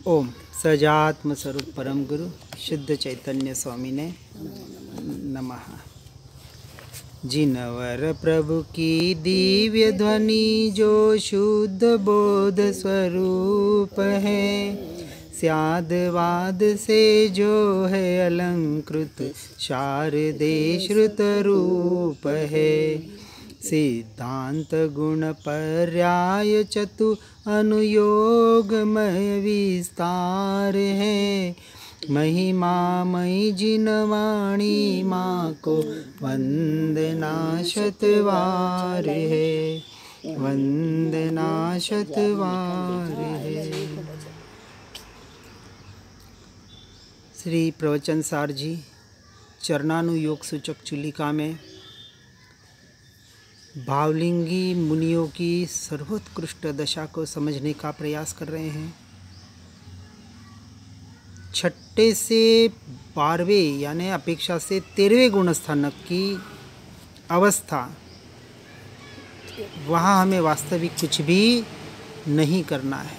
ओम सजात्म स्वरूप परम गुरु शुद्ध चैतन्य स्वामी ने नमः। जिनवर प्रभु की दिव्य ध्वनि जो शुद्ध बोध स्वरूप है, स्यादवाद से जो है अलंकृत शारदे श्रुत रूप है। सिद्धांत गुण पर्याय चतु अनुयोगमय विस्तार है। महिमामयी जिनवाणी माँ को वंदना शतवार है, वंदना शतवार है। श्री प्रवचन सार जी चरणानुयोग सूचक चुलिका में भावलिंगी मुनियों की सर्वोत्कृष्ट दशा को समझने का प्रयास कर रहे हैं। छठे से 12वें यानी अपेक्षा से 13वें गुणस्थानक की अवस्था, वहाँ हमें वास्तविक कुछ भी नहीं करना है।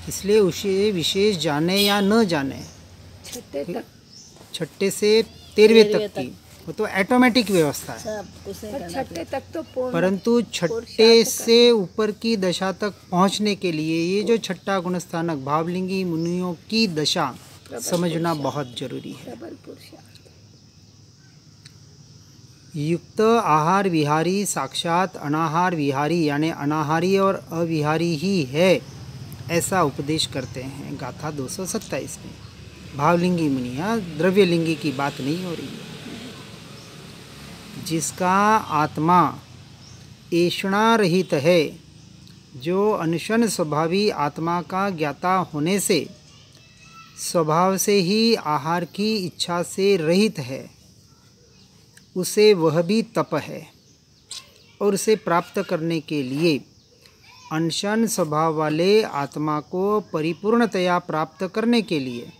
इसलिए उसे विशेष जाने या न जाने, छठे से 13वें तक की वो तो ऑटोमेटिक व्यवस्था है। छठे तक तो परंतु छठे से ऊपर की दशा तक पहुंचने के लिए ये जो छठा गुणस्थानक भावलिंगी मुनियों की दशा समझना बहुत जरूरी है। युक्त आहार विहारी साक्षात अनाहार विहारी यानी अनाहारी और अविहारी ही है, ऐसा उपदेश करते हैं गाथा 227 में। भावलिंगी मुनिया, द्रव्यलिंगी की बात नहीं हो रही है। जिसका आत्मा ऐषणा रहित है, जो अनशन स्वभावी आत्मा का ज्ञाता होने से स्वभाव से ही आहार की इच्छा से रहित है, उसे वह भी तप है। और उसे प्राप्त करने के लिए अनशन स्वभाव वाले आत्मा को परिपूर्णतया प्राप्त करने के लिए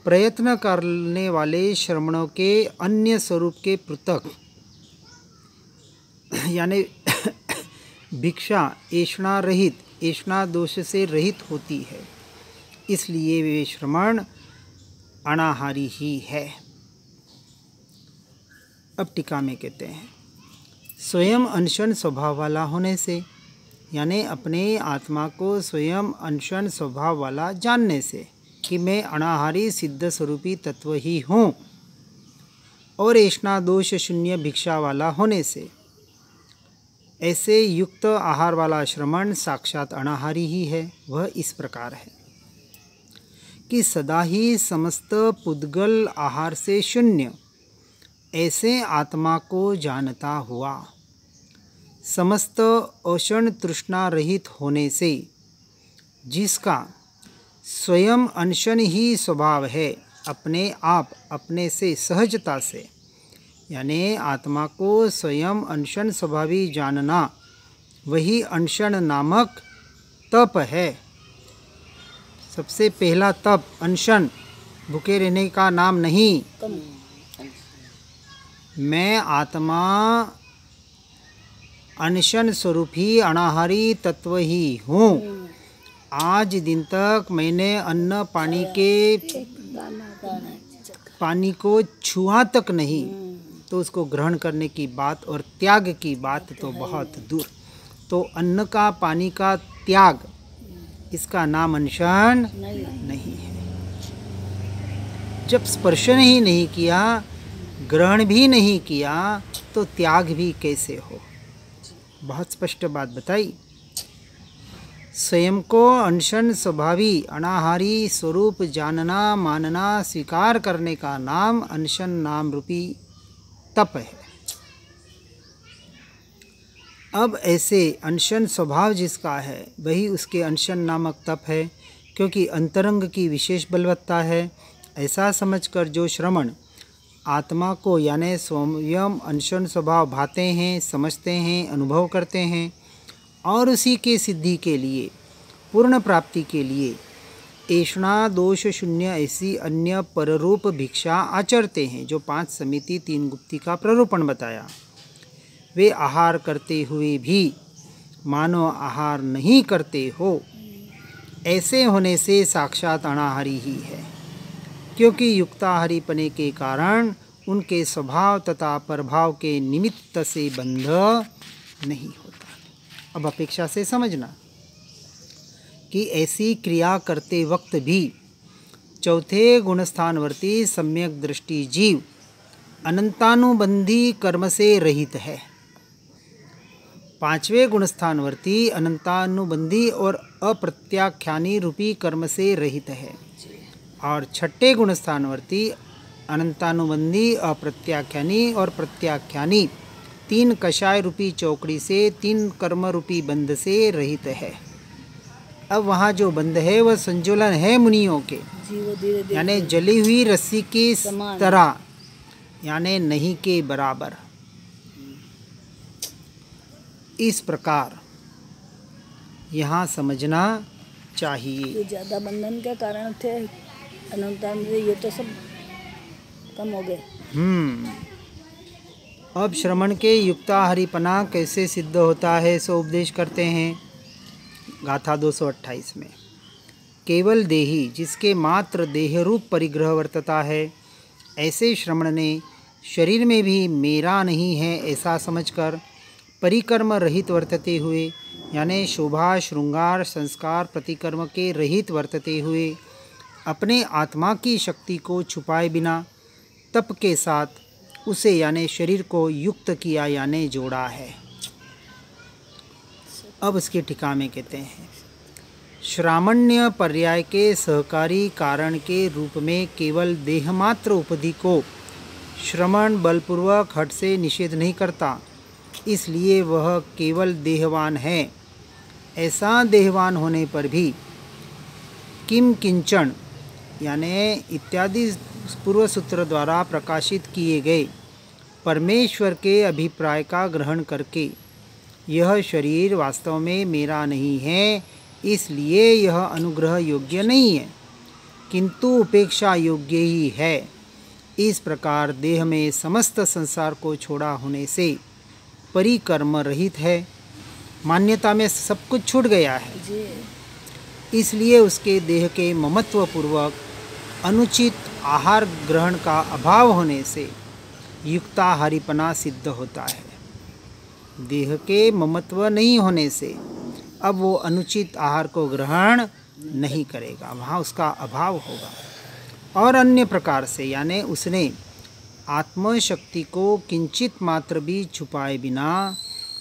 प्रयत्न करने वाले श्रमणों के अन्य स्वरूप के पृथक यानी भिक्षा ऐषणा रहित, ऐषणा दोष से रहित होती है, इसलिए वे श्रमण अनाहारी ही है। अब टीका में कहते हैं, स्वयं अनशन स्वभाव वाला होने से यानी अपने आत्मा को स्वयं अनशन स्वभाव वाला जानने से कि मैं अनाहारी सिद्ध स्वरूपी तत्व ही हूँ, और ऐषणा दोष शून्य भिक्षा वाला होने से ऐसे युक्त आहार वाला श्रमण साक्षात अनाहारी ही है। वह इस प्रकार है कि सदा ही समस्त पुद्गल आहार से शून्य ऐसे आत्मा को जानता हुआ, समस्त औषण तृष्णा रहित होने से जिसका स्वयं अनशन ही स्वभाव है, अपने आप अपने से सहजता से यानी आत्मा को स्वयं अनशन स्वभावी जानना, वही अनशन नामक तप है। सबसे पहला तप अनशन, भूखे रहने का नाम नहीं। मैं आत्मा अनशन स्वरूप ही अनाहारी तत्व ही हूँ। आज दिन तक मैंने अन्न पानी को छुआ तक नहीं, तो उसको ग्रहण करने की बात और त्याग की बात तो बहुत दूर। तो अन्न का पानी का त्याग, इसका नाम अनशन नहीं है। जब स्पर्शन ही नहीं किया, ग्रहण भी नहीं किया, तो त्याग भी कैसे हो। बहुत स्पष्ट बात बताई। स्वयं को अनशन स्वभावी अनाहारी स्वरूप जानना, मानना, स्वीकार करने का नाम अनशन नाम रूपी तप है। अब ऐसे अनशन स्वभाव जिसका है, वही उसके अनशन नामक तप है, क्योंकि अंतरंग की विशेष बलवत्ता है। ऐसा समझकर जो श्रमण आत्मा को यानी स्वयं अनशन स्वभाव भाते हैं, समझते हैं, अनुभव करते हैं और उसी के सिद्धि के लिए, पूर्ण प्राप्ति के लिए ऐषणा दोष शून्य ऐसी अन्य पररूप भिक्षा आचरते हैं, जो 5 समिति 3 गुप्ती का प्ररूपण बताया। वे आहार करते हुए भी मानो आहार नहीं करते हो, ऐसे होने से साक्षात अनाहारी ही है, क्योंकि युक्ताहारीपने के कारण उनके स्वभाव तथा प्रभाव के निमित्त से बंध नहीं होता। अब अपेक्षा से समझना कि ऐसी क्रिया करते वक्त भी चौथे गुणस्थानवर्ती सम्यक दृष्टि जीव अनंतानुबंधी कर्म से रहित है। पांचवें गुणस्थानवर्ती अनंतानुबंधी और अप्रत्याख्यानी रूपी कर्म से रहित है, और छठे गुणस्थानवर्ती अनंतानुबंधी अप्रत्याख्यानी और प्रत्याख्यानी तीन कषाय रूपी चौकड़ी से तीन कर्म रूपी बंध से रहित है। अब वहाँ जो बंध है वह संजुलन है मुनियों के, यानी जली हुई रस्सी की तरह, यानी नहीं के बराबर। इस प्रकार यहाँ समझना चाहिए। ये ज़्यादा बंधन के कारण थे अनंता में, ये तो सब कम हो गए। अब श्रवण के युक्ताहारीपना कैसे सिद्ध होता है सो उपदेश करते हैं गाथा 228 में। केवल देही जिसके मात्र देह रूप परिग्रह वर्तता है, ऐसे श्रवण ने शरीर में भी मेरा नहीं है ऐसा समझकर परिकर्म रहित वर्तते हुए, यानी शोभा श्रृंगार संस्कार प्रतिकर्म के रहित वर्तते हुए अपने आत्मा की शक्ति को छुपाए बिना तप के साथ उसे यानी शरीर को युक्त किया यानी जोड़ा है। अब उसके टीका में कहते हैं, श्रामण्य पर्याय के सहकारी कारण के रूप में केवल देहमात्र उपधि को श्रवण बलपूर्वक हठ से निषेध नहीं करता, इसलिए वह केवल देहवान है। ऐसा देहवान होने पर भी किम किंचन यानी इत्यादि पूर्व सूत्र द्वारा प्रकाशित किए गए परमेश्वर के अभिप्राय का ग्रहण करके यह शरीर वास्तव में मेरा नहीं है, इसलिए यह अनुग्रह योग्य नहीं है, किंतु उपेक्षा योग्य ही है। इस प्रकार देह में समस्त संसार को छोड़ा होने से परिकर्म रहित है, मान्यता में सब कुछ छूट गया है, इसलिए उसके देह के ममत्व पूर्वक अनुचित आहार ग्रहण का अभाव होने से युक्ताहारीपना सिद्ध होता है। देह के ममत्व नहीं होने से अब वो अनुचित आहार को ग्रहण नहीं करेगा, वहाँ उसका अभाव होगा। और अन्य प्रकार से यानी उसने आत्मशक्ति को किंचित मात्र भी छुपाए बिना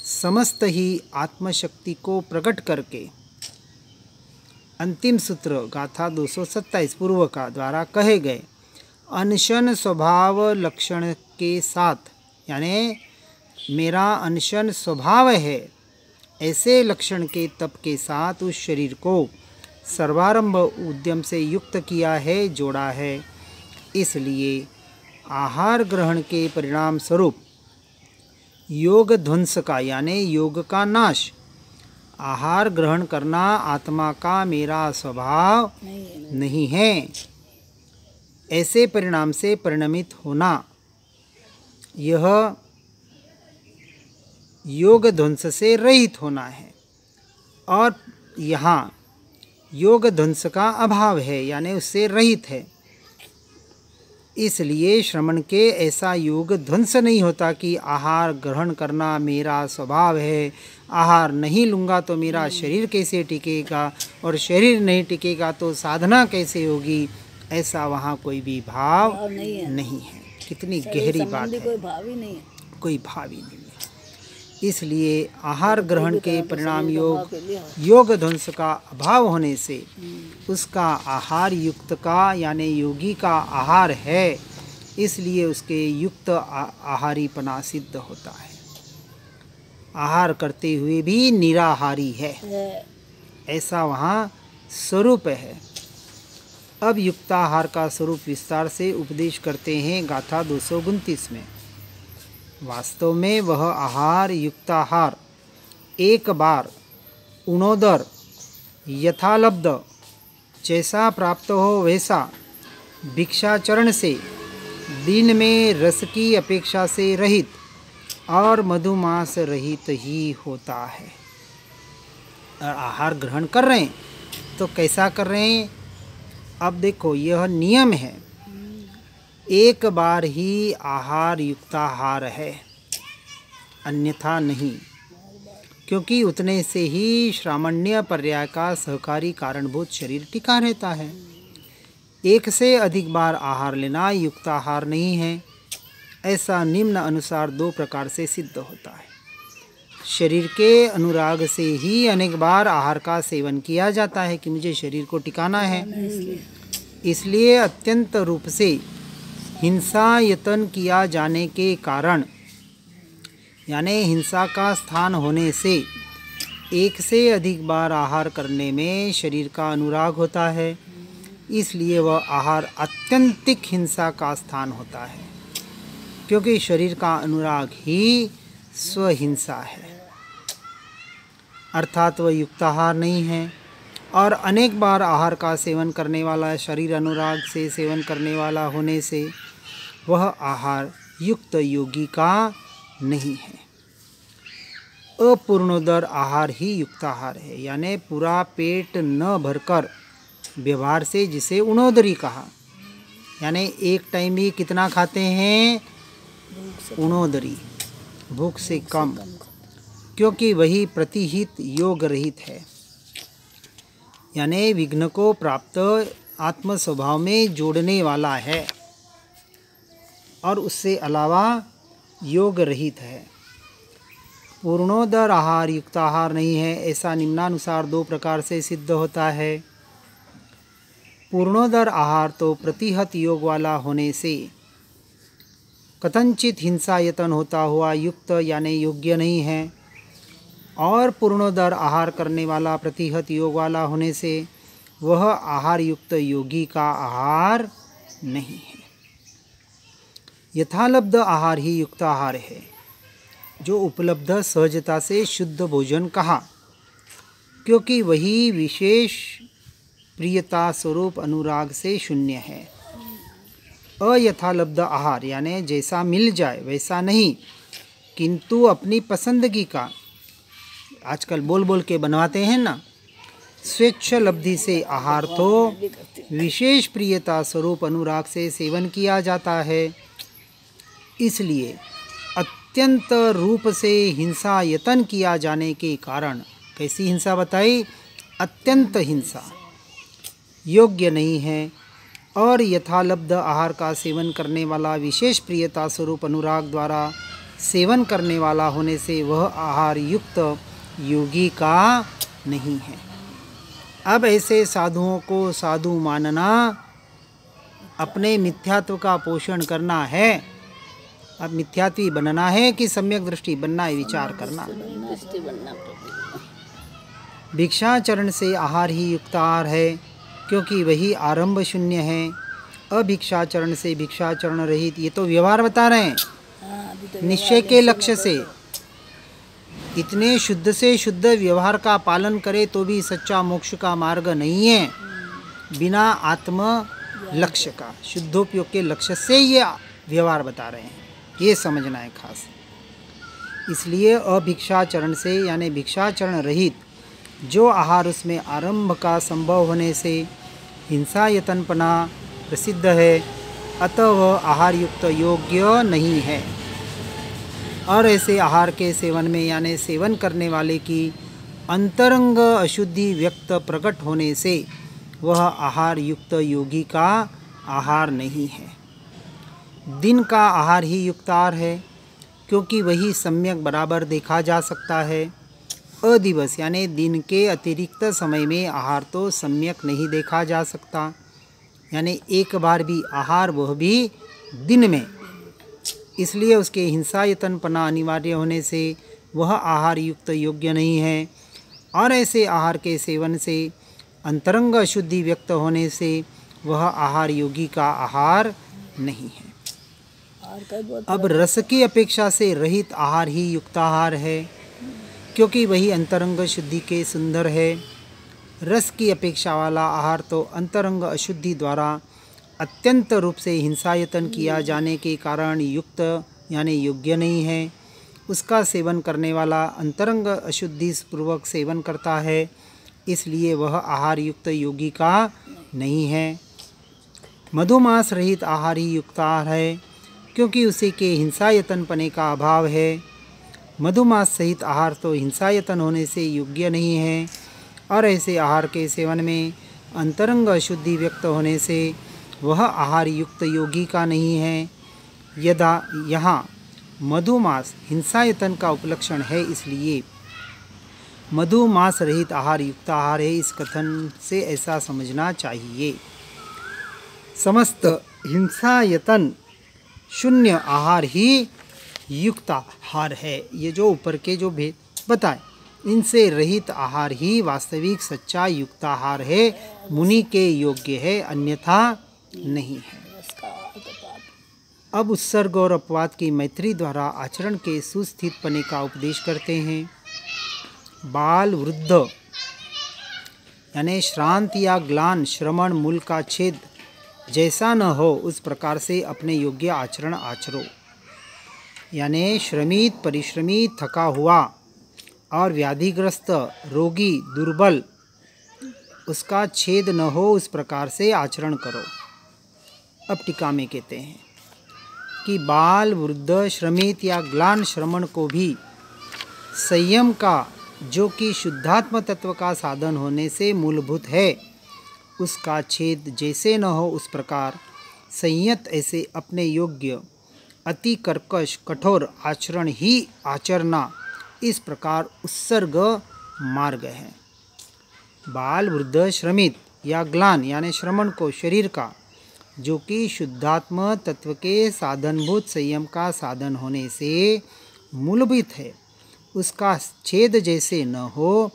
समस्त ही आत्मशक्ति को प्रकट करके अंतिम सूत्र गाथा 227 पूर्व का द्वारा कहे गए अनशन स्वभाव लक्षण के साथ, यानी मेरा अनशन स्वभाव है, ऐसे लक्षण के तप के साथ उस शरीर को सर्वारंभ उद्यम से युक्त किया है, जोड़ा है। इसलिए आहार ग्रहण के परिणाम स्वरूप योग ध्वंस का यानी योग का नाश, आहार ग्रहण करना आत्मा का मेरा स्वभाव नहीं है, ऐसे परिणाम से परिणमित होना, यह योग ध्वंस से रहित होना है। और यहाँ योग ध्वंस का अभाव है यानी उससे रहित है, इसलिए श्रवण के ऐसा योग ध्वंस नहीं होता कि आहार ग्रहण करना मेरा स्वभाव है, आहार नहीं लूँगा तो मेरा शरीर कैसे टिकेगा, और शरीर नहीं टिकेगा तो साधना कैसे होगी, ऐसा वहाँ कोई भी भाव नहीं है। कितनी गहरी बात है, कोई भाव ही नहीं है, कोई भाव ही नहीं है। इसलिए आहार ग्रहण के परिणाम योग ध्वंस का अभाव होने से उसका आहार युक्त का यानी योगी का आहार है, इसलिए उसके युक्त आहारीपना सिद्ध होता है। आहार करते हुए भी निराहारी है, ऐसा वहाँ स्वरूप है। अब युक्ताहार का स्वरूप विस्तार से उपदेश करते हैं गाथा 229 में। वास्तव में वह आहार युक्ताहार एक बार उणोदर यथालब्ध जैसा प्राप्त हो वैसा भिक्षाचरण से दिन में रस की अपेक्षा से रहित और मधुमांस रहित ही होता है। आहार ग्रहण कर रहे हैं तो कैसा कर रहे हैं। अब देखो यह नियम है, एक बार ही आहार युक्ताहार है, अन्यथा नहीं, क्योंकि उतने से ही श्रामण्य पर्याय का सहकारी कारणभूत शरीर टिका रहता है। एक से अधिक बार आहार लेना युक्ताहार नहीं है, ऐसा निम्न अनुसार 2 प्रकार से सिद्ध होता है। शरीर के अनुराग से ही अनेक बार आहार का सेवन किया जाता है कि मुझे शरीर को टिकाना है, इसलिए अत्यंत रूप से हिंसा यतन किया जाने के कारण, यानी हिंसा का स्थान होने से एक से अधिक बार आहार करने में शरीर का अनुराग होता है, इसलिए वह आहार आत्यंतिक हिंसा का स्थान होता है, क्योंकि शरीर का अनुराग ही स्वहिंसा है, अर्थात वह युक्ताहार नहीं है। और अनेक बार आहार का सेवन करने वाला शरीर अनुराग से सेवन करने वाला होने से वह आहार युक्त योगी का नहीं है। अपूर्णोदर आहार ही युक्ताहार है, यानी पूरा पेट न भरकर व्यवहार से, जिसे उणोदरी कहा, यानी एक टाइम ही कितना खाते हैं, उणोदरी, भूख से कम, क्योंकि वही प्रतिहित योग रहित है, यानी विघ्न को प्राप्त आत्म स्वभाव में जोड़ने वाला है और उससे अलावा योग रहित है। पूर्णोदर आहार युक्ताहार नहीं है, ऐसा निम्नानुसार 2 प्रकार से सिद्ध होता है। पूर्णोदर आहार तो प्रतिहत योग वाला होने से कथनचित हिंसा यतन होता हुआ युक्त यानी योग्य नहीं है, और पूर्णोदर आहार करने वाला प्रतिहत योग वाला होने से वह आहार युक्त योगी का आहार नहीं है। यथालब्ध आहार ही युक्त आहार है, जो उपलब्ध सहजता से शुद्ध भोजन कहा, क्योंकि वही विशेष प्रियता स्वरूप अनुराग से शून्य है। अयथालब्ध आहार यानी जैसा मिल जाए वैसा नहीं, किंतु अपनी पसंदगी का, आजकल बोल बोल के बनवाते हैं ना, स्वेच्छ लब्धि से आहार तो विशेष प्रियता स्वरूप अनुराग से सेवन किया जाता है, इसलिए अत्यंत रूप से हिंसा यतन किया जाने के कारण, कैसी हिंसा बताई, अत्यंत हिंसा, योग्य नहीं है। और यथालब्ध आहार का सेवन करने वाला विशेष प्रियता स्वरूप अनुराग द्वारा सेवन करने वाला होने से वह आहार युक्त योगी का नहीं है। अब ऐसे साधुओं को साधु मानना, अपने मिथ्यात्व का पोषण करना है। अब मिथ्यात्वी बनना है कि सम्यक दृष्टि बनना है, विचार करना। भिक्षाचरण से आहार ही युक्ताहार है, क्योंकि वही आरंभ शून्य है। अभिक्षाचरण से भिक्षाचरण रहित, ये तो व्यवहार बता रहे हैं निश्चय के लक्ष्य से। इतने शुद्ध से शुद्ध व्यवहार का पालन करे तो भी सच्चा मोक्ष का मार्ग नहीं है, बिना आत्म लक्ष्य का, शुद्धोपयोग के लक्ष्य से ये व्यवहार बता रहे हैं, ये समझना है खास। इसलिए अभिक्षाचरण से यानी भिक्षाचरण रहित जो आहार, उसमें आरंभ का संभव होने से हिंसा यतनपना प्रसिद्ध है, अतः वह आहार युक्त योग्य नहीं है। और ऐसे आहार के सेवन में यानी सेवन करने वाले की अंतरंग अशुद्धि व्यक्त प्रकट होने से वह आहार युक्त योगी का आहार नहीं है। दिन का आहार ही युक्ताहार है, क्योंकि वही सम्यक बराबर देखा जा सकता है। अदिवस यानी दिन के अतिरिक्त समय में आहार तो सम्यक नहीं देखा जा सकता, यानी एक बार भी आहार, वह भी दिन में, इसलिए उसके हिंसा यतनपना अनिवार्य होने से वह आहार युक्त योग्य नहीं है। और ऐसे आहार के सेवन से अंतरंग अशुद्धि व्यक्त होने से वह आहार योगी का आहार नहीं है। अब रस की अपेक्षा से रहित आहार ही युक्ताहार है, क्योंकि वही अंतरंग शुद्धि के सुंदर है। रस की अपेक्षा वाला आहार तो अंतरंग अशुद्धि द्वारा अत्यंत रूप से हिंसायतन किया जाने के कारण युक्त यानी योग्य नहीं है। उसका सेवन करने वाला अंतरंग अशुद्धि पूर्वक सेवन करता है, इसलिए वह आहार युक्त योगी का नहीं है। मधुमांस रहित आहार ही युक्त आहार है, क्योंकि उसी के हिंसायतन पने का अभाव है। मधुमांस सहित आहार तो हिंसायतन होने से योग्य नहीं है, और ऐसे आहार के सेवन में अंतरंग अशुद्धि व्यक्त होने से वह आहार युक्त योगी का नहीं है। यदा यहाँ मधुमांस हिंसायतन का उपलक्षण है, इसलिए मधुमांस रहित आहार युक्त आहार है, इस कथन से ऐसा समझना चाहिए। समस्त हिंसायतन शून्य आहार ही युक्त आहार है। ये जो ऊपर के जो भेद बताए, इनसे रहित आहार ही वास्तविक सच्चा युक्त आहार है, मुनि के योग्य है, अन्यथा नहीं है। अब उत्सर्ग और अपवाद की मैत्री द्वारा आचरण के सुस्थित पने का उपदेश करते हैं। बाल वृद्ध यानी श्रांत या ग्लान श्रमण मूल का छेद जैसा न हो, उस प्रकार से अपने योग्य आचरण आचरो। यानी श्रमित, परिश्रमित, थका हुआ और व्याधिग्रस्त, रोगी, दुर्बल, उसका छेद न हो, उस प्रकार से आचरण करो। अब टीका में कहते हैं कि बाल, वृद्ध, श्रमित या ग्लान श्रमण को भी संयम का, जो कि शुद्धात्म तत्व का साधन होने से मूलभूत है, उसका छेद जैसे न हो, उस प्रकार संयत ऐसे अपने योग्य अति कर्कश कठोर आचरण ही आचरना, इस प्रकार उत्सर्ग मार्ग है। बाल, वृद्ध, श्रमित या ग्लान यानी श्रमण को शरीर का, जो कि शुद्धात्म तत्व के साधनभूत संयम का साधन होने से मूलभूत है, उसका छेद जैसे न हो,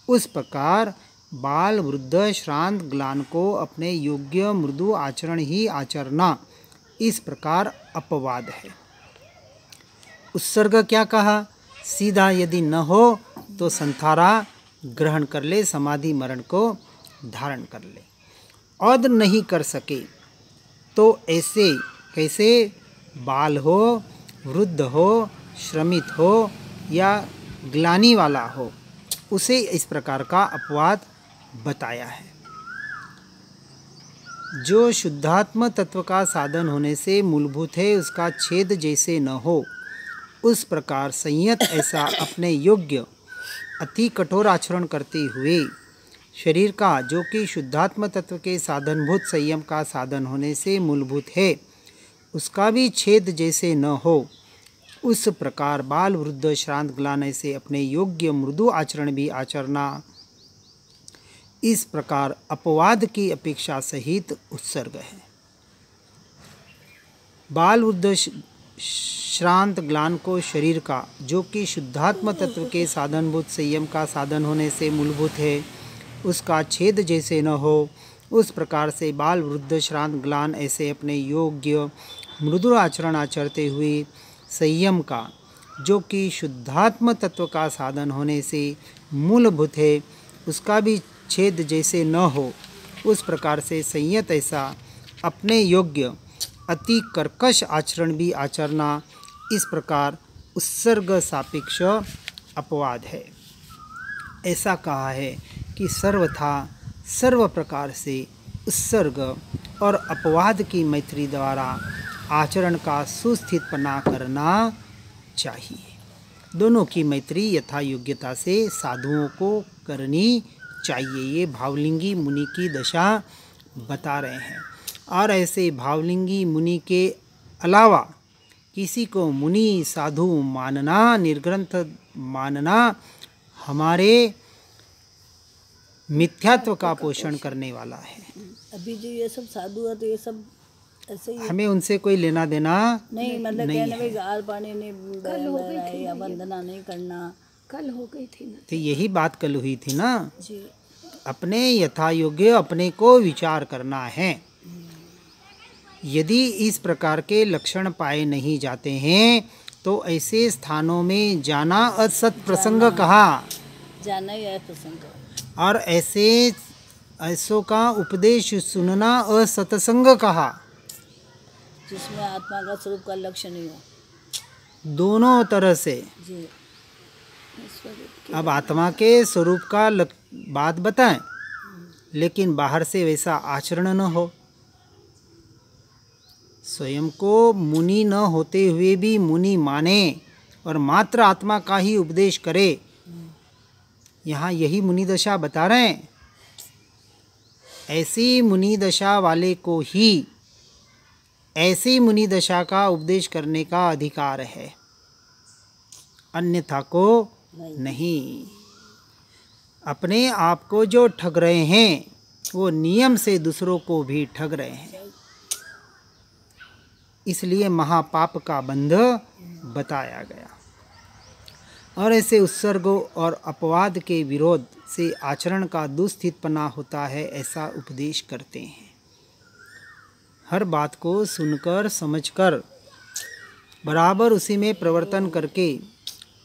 उस प्रकार बाल, वृद्ध, श्रांत, ग्लान को अपने योग्य मृदु आचरण ही आचरना, इस प्रकार अपवाद है। उत्सर्ग क्या कहा? सीधा यदि न हो तो संथारा ग्रहण कर ले, समाधि मरण को धारण कर ले। औद नहीं कर सके तो ऐसे कैसे बाल हो, वृद्ध हो, श्रमित हो या ग्लानि वाला हो, उसे इस प्रकार का अपवाद बताया है। जो शुद्धात्म तत्व का साधन होने से मूलभूत है, उसका छेद जैसे न हो, उस प्रकार संयत ऐसा अपने योग्य अति कठोर आचरण करते हुए शरीर का, जो कि शुद्धात्म तत्व के साधनभूत संयम का साधन होने से मूलभूत है, उसका भी छेद जैसे न हो, उस प्रकार बाल, वृद्ध, श्रांत, ग्लान ऐसे अपने योग्य मृदु आचरण भी आचरना, इस प्रकार अपवाद की अपेक्षा सहित उत्सर्ग है। बाल, वृद्ध, श्रांत, ग्लान को शरीर का, जो कि शुद्धात्म तत्व के साधनभूत संयम का साधन होने से मूलभूत है, उसका छेद जैसे न हो, उस प्रकार से बाल, वृद्ध, श्रांत, ग्लान ऐसे अपने योग्य मृदु आचरण आचरते हुए संयम का, जो कि शुद्धात्म तत्व का साधन होने से मूलभूत है, उसका भी छेद जैसे न हो, उस प्रकार से संयत ऐसा अपने योग्य अति कर्कश आचरण भी आचरना, इस प्रकार उत्सर्ग सापेक्ष अपवाद है। ऐसा कहा है कि सर्वथा सर्व प्रकार से उत्सर्ग और अपवाद की मैत्री द्वारा आचरण का सुस्थितपना करना चाहिए। दोनों की मैत्री यथा योग्यता से साधुओं को करनी चाहिए। ये भावलिंगी मुनि की दशा बता रहे हैं। और ऐसे भावलिंगी मुनि के अलावा किसी को मुनि साधु मानना, निर्ग्रंथ मानना, हमारे मिथ्यात्व का पोषण करने वाला है। अभी जो ये सब साधु है तो ये सब ऐसे ही हमें उनसे कोई लेना देना नहीं, मतलब कहने भाई गाल पानी नहीं बहना या वंदना नहीं करना, कल हो गई थी ना। तो यही बात कल हुई थी ना। जी अपने यथा योग्य अपने को विचार करना है। यदि इस प्रकार के लक्षण पाए नहीं जाते हैं तो ऐसे स्थानों में जाना असत प्रसंग कहा, जाना ही है प्रसंग। और ऐसों का उपदेश सुनना असत्संग कहा, जिसमें आत्मा का स्वरूप का लक्ष्य नहीं हो। दोनों तरह से। जी अब आत्मा के स्वरूप का बात बताएं, लेकिन बाहर से वैसा आचरण न हो। स्वयं को मुनि न होते हुए भी मुनि माने और मात्र आत्मा का ही उपदेश करे, यहाँ यही मुनि दशा बता रहे हैं। ऐसी मुनि दशा वाले को ही ऐसी मुनि दशा का उपदेश करने का अधिकार है, अन्यथा को नहीं। अपने आप को जो ठग रहे हैं वो नियम से दूसरों को भी ठग रहे हैं। इसलिए महापाप का बंध बताया गया। और ऐसे उत्सर्गों और अपवाद के विरोध से आचरण का दुस्थितपना होता है, ऐसा उपदेश करते हैं। हर बात को सुनकर समझकर बराबर उसी में प्रवर्तन करके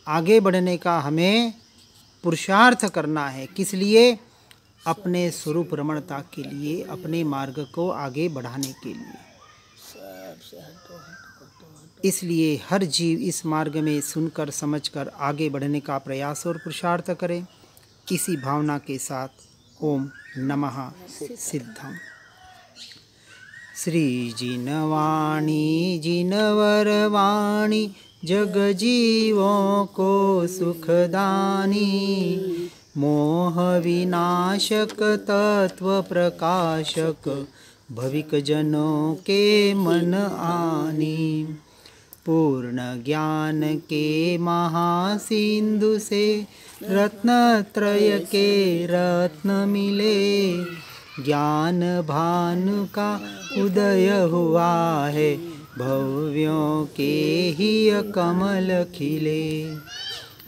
आगे बढ़ने का हमें पुरुषार्थ करना है। किस लिए? अपने स्वरूप रमणता के लिए, अपने मार्ग को आगे बढ़ाने के लिए। इसलिए हर जीव इस मार्ग में सुनकर समझकर आगे बढ़ने का प्रयास और पुरुषार्थ करे। इसी भावना के साथ ओम नमः सिद्धम। श्री जिनवाणी जिनवरवाणी जग जीवों को सुखदानी, मोह विनाशक तत्व प्रकाशक भविक जनों के मन आनी। पूर्ण ज्ञान के महासिंधु से रत्नत्रय के रत्न मिले, ज्ञान भानु का उदय हुआ है, भव्यों के ही कमल खिले।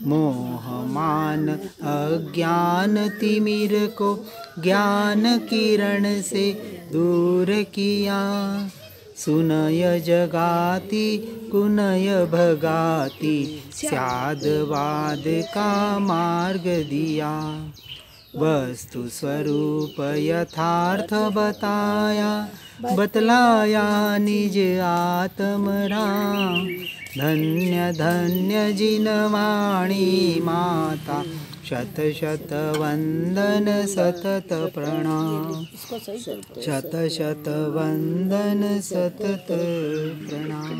मोह मान अज्ञान तिमिर को ज्ञान किरण से दूर किया, सुनय जगाती कुनय भगाती, स्यादवाद का मार्ग दिया। वस्तु स्वरूप यथार्थ बताया, बतलाया निज आत्म राम। धन्य धन्य जिनवाणी माता, शत शत वंदन सतत प्रणाम। शत शत वंदन सतत प्रणाम।